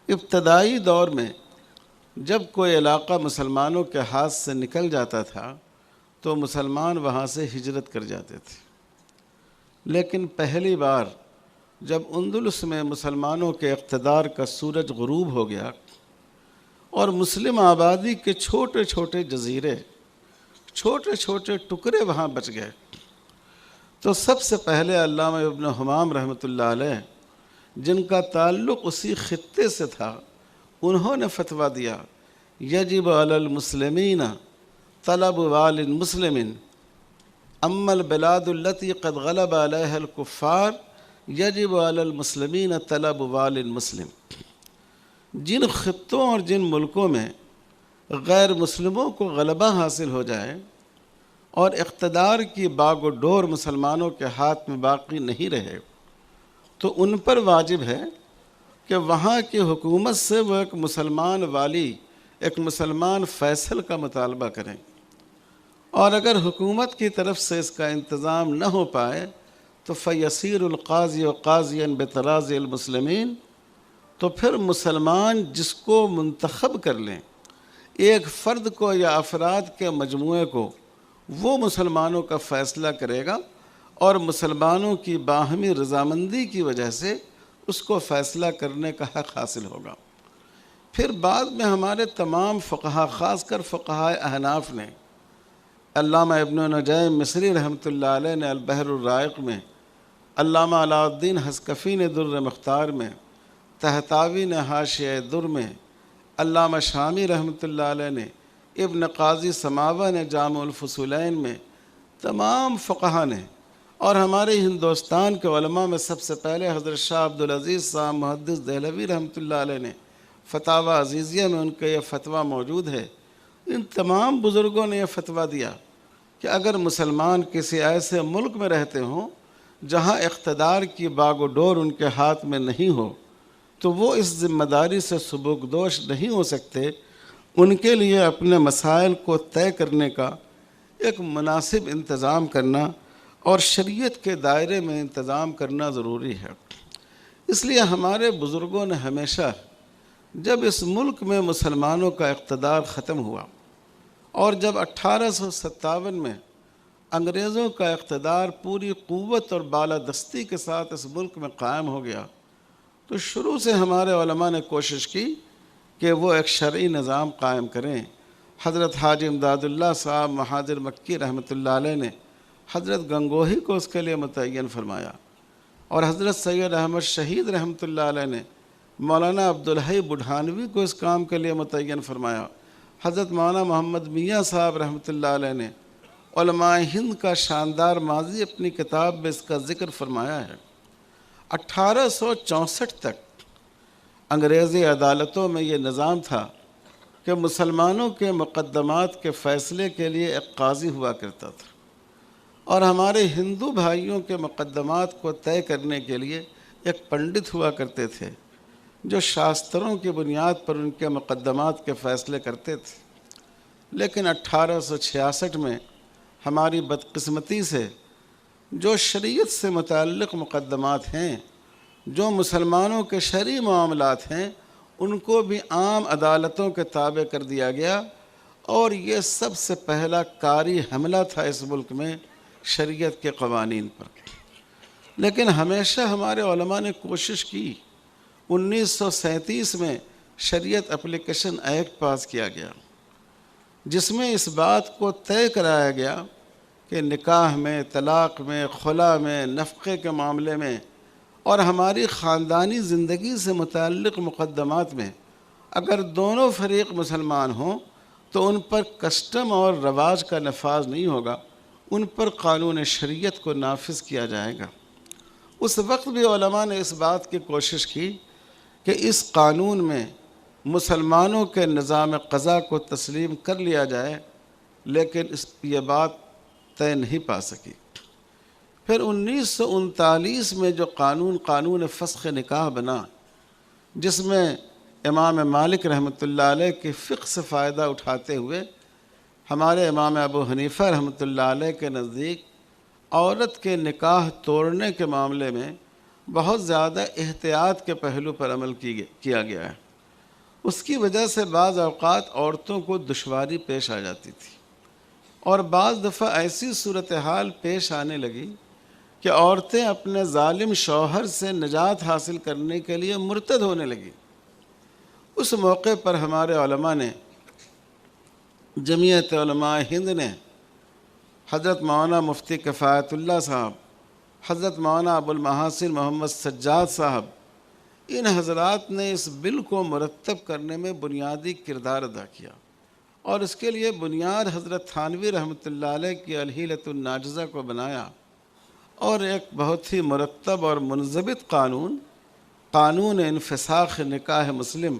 ابتدائی دور میں جب کوئی علاقہ مسلمانوں کے ہاتھ سے نکل جاتا تھا تو مسلمان وہاں سے ہجرت کر جاتے تھے، لیکن پہلی بار جب اندلس میں مسلمانوں کے اقتدار کا سورج غروب ہو گیا اور مسلم آبادی کے چھوٹے چھوٹے جزیرے، چھوٹے چھوٹے ٹکڑے وہاں بچ گئے، تو سب سے پہلے علامہ ابن حمام رحمۃ اللہ علیہ، جن کا تعلق اسی خطے سے تھا، انہوں نے فتویٰ دیا یجب علی المسلمین طلب وال مسلم اما البلاد التي قد غلب علیها الکفار یجب علی المسلمین طلب وال مسلم۔ جن خطوں اور جن ملکوں میں غیر مسلموں کو غلبہ حاصل ہو جائے اور اقتدار کی باغ و ڈور مسلمانوں کے ہاتھ میں باقی نہیں رہے، تو ان پر واجب ہے کہ وہاں کی حکومت سے وہ ایک مسلمان والی، ایک مسلمان فیصل کا مطالبہ کریں، اور اگر حکومت کی طرف سے اس کا انتظام نہ ہو پائے تو فیصیر القاضی قاضیا بتراضی المسلمین، تو پھر مسلمان جس کو منتخب کر لیں، ایک فرد کو یا افراد کے مجموعے کو، وہ مسلمانوں کا فیصلہ کرے گا اور مسلمانوں کی باہمی رضامندی کی وجہ سے اس کو فیصلہ کرنے کا حق حاصل ہوگا۔ پھر بعد میں ہمارے تمام فقہا، خاص کر فقہاء احناف نے، علامہ ابن نجیم مصری رحمۃ اللہ علیہ نے البحر الرائق میں، علامہ علاء الدین حصکفی نے در مختار میں، طہطاوی نے حاشیہ در میں، علامہ شامی رحمۃ اللہ علیہ نے، ابن قاضی سماوہ نے جامع الفصولین میں، تمام فقہا نے، اور ہمارے ہندوستان کے علماء میں سب سے پہلے حضرت شاہ عبدالعزیز صاحب محدث دہلوی رحمۃ اللہ علیہ نے فتاوی عزیزیہ میں ان کا یہ فتویٰ موجود ہے۔ ان تمام بزرگوں نے یہ فتویٰ دیا کہ اگر مسلمان کسی ایسے ملک میں رہتے ہوں جہاں اقتدار کی باغ و ڈور ان کے ہاتھ میں نہیں ہو، تو وہ اس ذمہ داری سے سبکدوش نہیں ہو سکتے۔ ان کے لیے اپنے مسائل کو طے کرنے کا ایک مناسب انتظام کرنا اور شریعت کے دائرے میں انتظام کرنا ضروری ہے۔ اس لیے ہمارے بزرگوں نے ہمیشہ، جب اس ملک میں مسلمانوں کا اقتدار ختم ہوا اور جب 1857 میں انگریزوں کا اقتدار پوری قوت اور بالادستی کے ساتھ اس ملک میں قائم ہو گیا، تو شروع سے ہمارے علماء نے کوشش کی کہ وہ ایک شرعی نظام قائم کریں۔ حضرت حاجی امداد اللہ صاحب مہاجر مکی رحمۃ اللہ علیہ نے حضرت گنگوہی کو اس کے لیے متعین فرمایا، اور حضرت سید احمد شہید رحمۃ اللہ علیہ نے مولانا عبدالحی بڑھانوی کو اس کام کے لیے متعین فرمایا۔ حضرت مولانا محمد میاں صاحب رحمۃ اللہ علیہ نے علماء ہند کا شاندار ماضی اپنی کتاب میں اس کا ذکر فرمایا ہے۔ 1864 تک انگریزی عدالتوں میں یہ نظام تھا کہ مسلمانوں کے مقدمات کے فیصلے کے لیے ایک قاضی ہوا کرتا تھا، اور ہمارے ہندو بھائیوں کے مقدمات کو طے کرنے کے لیے ایک پنڈت ہوا کرتے تھے جو شاستروں کی بنیاد پر ان کے مقدمات کے فیصلے کرتے تھے۔ لیکن 1866 میں ہماری بدقسمتی سے جو شریعت سے متعلق مقدمات ہیں، جو مسلمانوں کے شرعی معاملات ہیں، ان کو بھی عام عدالتوں کے تابع کر دیا گیا، اور یہ سب سے پہلا کاری حملہ تھا اس ملک میں شریعت کے قوانین پر۔ لیکن ہمیشہ ہمارے علماء نے کوشش کی۔ 1937 میں شریعت اپلیکیشن ایکٹ پاس کیا گیا، جس میں اس بات کو طے کرایا گیا کہ نکاح میں، طلاق میں، خلا میں، نفقے کے معاملے میں اور ہماری خاندانی زندگی سے متعلق مقدمات میں اگر دونوں فریق مسلمان ہوں تو ان پر کسٹم اور رواج کا نفاذ نہیں ہوگا، ان پر قانون شریعت کو نافذ کیا جائے گا۔ اس وقت بھی علماء نے اس بات کی کوشش کی کہ اس قانون میں مسلمانوں کے نظام قضا کو تسلیم کر لیا جائے، لیکن یہ بات طے نہیں پا سکی۔ پھر 1939 میں جو قانون فسخ نکاح بنا، جس میں امام مالک رحمۃ اللہ علیہ کی فقہ سے فائدہ اٹھاتے ہوئے ہمارے امام ابو حنیفہ رحمۃ اللہ علیہ کے نزدیک عورت کے نکاح توڑنے کے معاملے میں بہت زیادہ احتیاط کے پہلو پر عمل کیا گیا ہے۔ اس کی وجہ سے بعض اوقات عورتوں کو دشواری پیش آ جاتی تھی، اور بعض دفعہ ایسی صورتحال پیش آنے لگی کہ عورتیں اپنے ظالم شوہر سے نجات حاصل کرنے کے لیے مرتد ہونے لگیں۔ اس موقع پر ہمارے علماء نے، جمعیت علماء ہند نے، حضرت مولانا مفتی کفایت اللہ صاحب، حضرت مولانا ابو المحاسن محمد سجاد صاحب، ان حضرات نے اس بل کو مرتب کرنے میں بنیادی کردار ادا کیا، اور اس کے لیے بنیاد حضرت تھانوی رحمۃ اللہ علیہ کی الحیلۃ الناجزہ کو بنایا، اور ایک بہت ہی مرتب اور منضبط قانون انفساخ نکاح مسلم،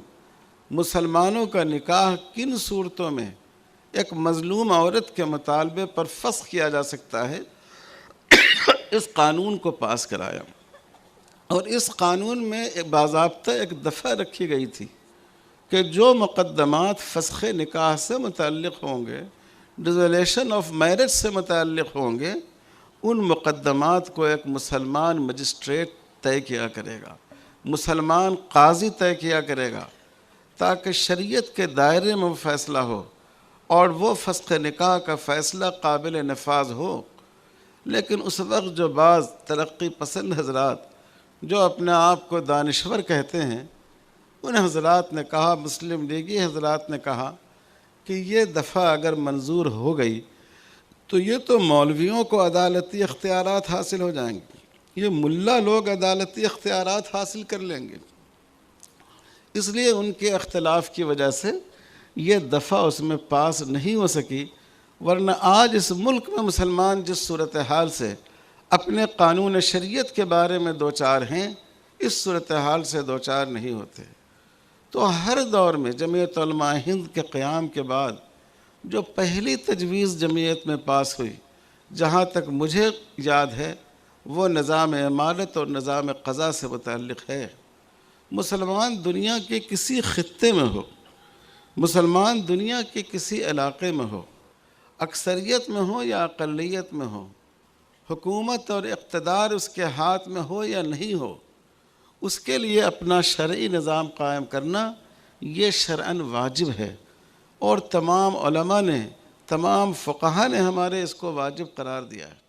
مسلمانوں کا نکاح کن صورتوں میں ایک مظلوم عورت کے مطالبے پر فسخ کیا جا سکتا ہے، اس قانون کو پاس کرایا۔ اور اس قانون میں باضابطہ ایک دفعہ رکھی گئی تھی کہ جو مقدمات فسخ نکاح سے متعلق ہوں گے، ڈیزولیشن آف میرج سے متعلق ہوں گے، ان مقدمات کو ایک مسلمان مجسٹریٹ طے کیا کرے گا، مسلمان قاضی طے کیا کرے گا، تاکہ شریعت کے دائرے میں فیصلہ ہو اور وہ فسخ نکاح کا فیصلہ قابل نفاذ ہو۔ لیکن اس وقت جو بعض ترقی پسند حضرات جو اپنے آپ کو دانشور کہتے ہیں، ان حضرات نے کہا، مسلم لیگی حضرات نے کہا کہ یہ دفعہ اگر منظور ہو گئی تو یہ تو مولویوں کو عدالتی اختیارات حاصل ہو جائیں گے، یہ ملا لوگ عدالتی اختیارات حاصل کر لیں گے۔ اس لیے ان کے اختلاف کی وجہ سے یہ دفعہ اس میں پاس نہیں ہو سکی، ورنہ آج اس ملک میں مسلمان جس صورتحال سے اپنے قانون شریعت کے بارے میں دوچار ہیں، اس صورتحال سے دوچار نہیں ہوتے۔ تو ہر دور میں جمعیت علماء ہند کے قیام کے بعد جو پہلی تجویز جمعیت میں پاس ہوئی، جہاں تک مجھے یاد ہے، وہ نظام امارت اور نظام قضاء سے متعلق ہے۔ مسلمان دنیا کے کسی خطے میں ہو، مسلمان دنیا کے کسی علاقے میں ہو، اکثریت میں ہو یا اقلیت میں ہو، حکومت اور اقتدار اس کے ہاتھ میں ہو یا نہیں ہو، اس کے لیے اپنا شرعی نظام قائم کرنا یہ شرعاً واجب ہے، اور تمام علماء نے، تمام فقہا نے ہمارے اس کو واجب قرار دیا ہے۔